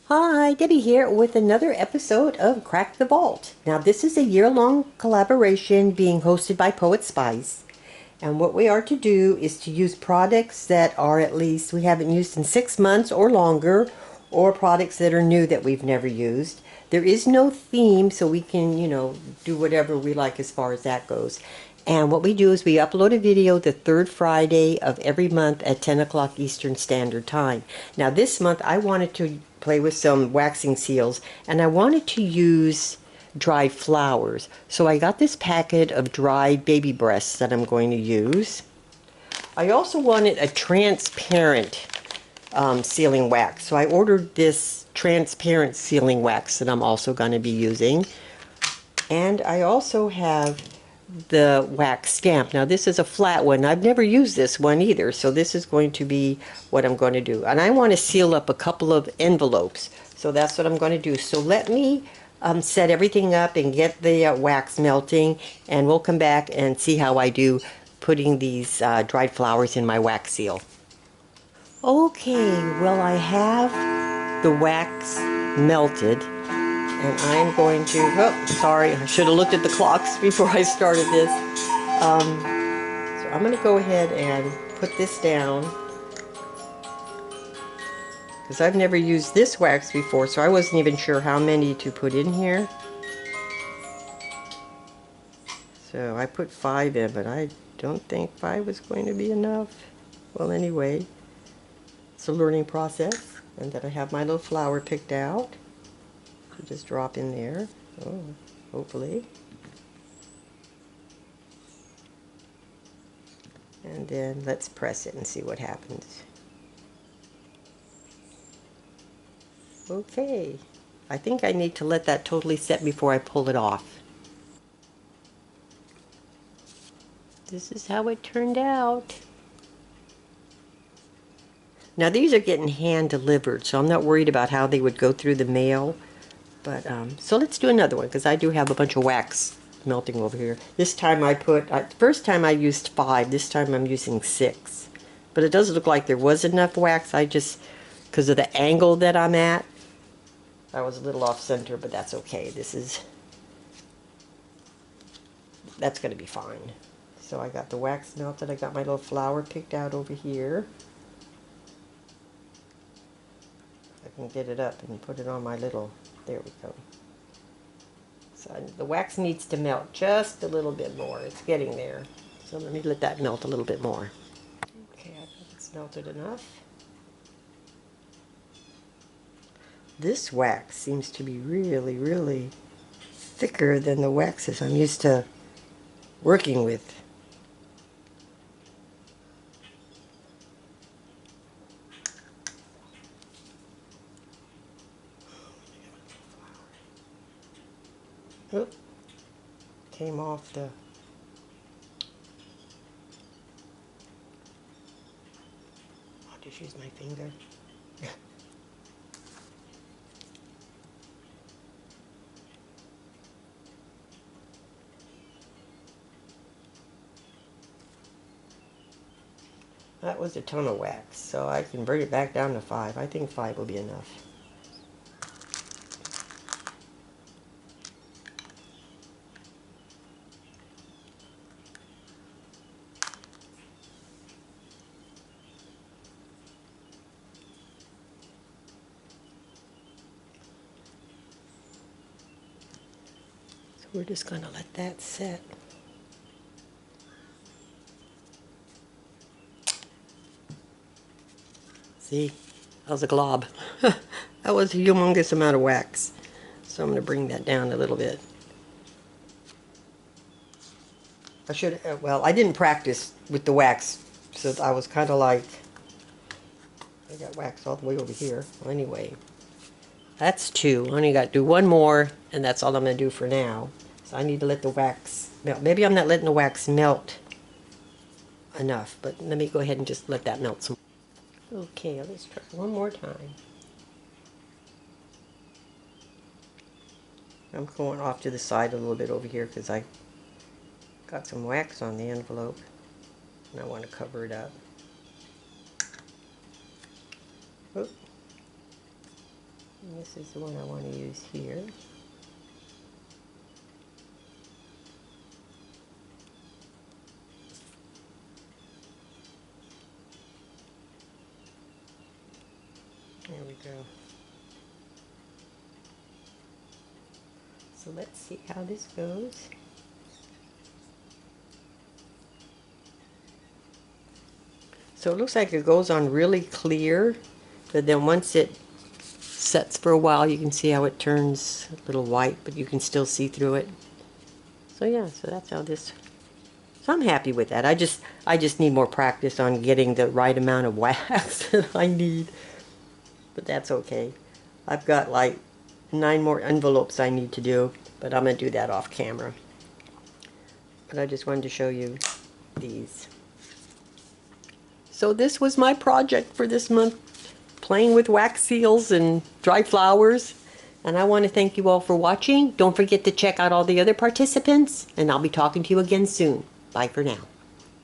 Hi, Debbie here with another episode of Crack the Vault. Now, this is a year-long collaboration being hosted by Poetspice. And what we are to do is to use products that are at least we haven't used in 6 months or longer, or products that are new that we've never used. There is no theme, so we can, do whatever we like as far as that goes. And what we do is we upload a video the third Friday of every month at 10 o'clock Eastern Standard Time. Now this month I wanted to play with some waxing seals, and I wanted to use dried flowers. So I got this packet of dried baby breaths that I'm going to use. I also wanted a transparent sealing wax. So I ordered this transparent sealing wax that I'm also going to be using. And I also have the wax stamp. Now this is a flat one. I've never used this one either, so this is going to be what I'm going to do. And I want to seal up a couple of envelopes, so that's what I'm going to do. So let me set everything up and get the wax melting, and we'll come back and see how I do putting these dried flowers in my wax seal. Okay, well, I have the wax melted. And I'm going to, oh, sorry, I should have looked at the clocks before I started this. So I'm going to go ahead and put this down, because I've never used this wax before, so I wasn't even sure how many to put in here. So I put 5 in, but I don't think 5 was going to be enough. Well, anyway, it's a learning process. And then I have my little flower picked out. Just drop in there, hopefully. And then let's press it and see what happens. Okay, I think I need to let that totally set before I pull it off. This is how it turned out. Now these are getting hand delivered, so I'm not worried about how they would go through the mail. But, so let's do another one, because I do have a bunch of wax melting over here. This time I put, first time I used 5, this time I'm using 6. But it doesn't look like there was enough wax. I just, because of the angle that I'm at, I was a little off center, but that's okay. That's going to be fine. So I got the wax melted, I got my little flower picked out over here. I can get it up and put it on my little, there we go. So the wax needs to melt just a little bit more. It's getting there. So let me let that melt a little bit more. Okay, I think it's melted enough. This wax seems to be really, really thicker than the waxes I'm used to working with. Oop, came off the... I'll just use my finger. That was a ton of wax, so I can bring it back down to 5. I think 5 will be enough. So we're just going to let that set. See, that was a glob. That was a humongous amount of wax. So I'm going to bring that down a little bit. I should, well, I didn't practice with the wax, so I was kind of like, I got wax all the way over here. Well, anyway, that's 2. I only got to do 1 more, and that's all I'm going to do for now. So I need to let the wax melt. Maybe I'm not letting the wax melt enough, but let me go ahead and just let that melt some. Okay, let's try one more time. I'm going off to the side a little bit over here because I got some wax on the envelope and I want to cover it up. Oop. And this is the one I want to use here. There we go. So let's see how this goes. So it looks like it goes on really clear, but then once it sets for a while, you can see how it turns a little white, but you can still see through it. So yeah, so that's how this. So I'm happy with that. I just need more practice on getting the right amount of wax that I need. But that's okay. I've got like 9 more envelopes I need to do, but I'm going to do that off camera. But I just wanted to show you these. So this was my project for this month, playing with wax seals and dry flowers. And I want to thank you all for watching. Don't forget to check out all the other participants, and I'll be talking to you again soon. Bye for now.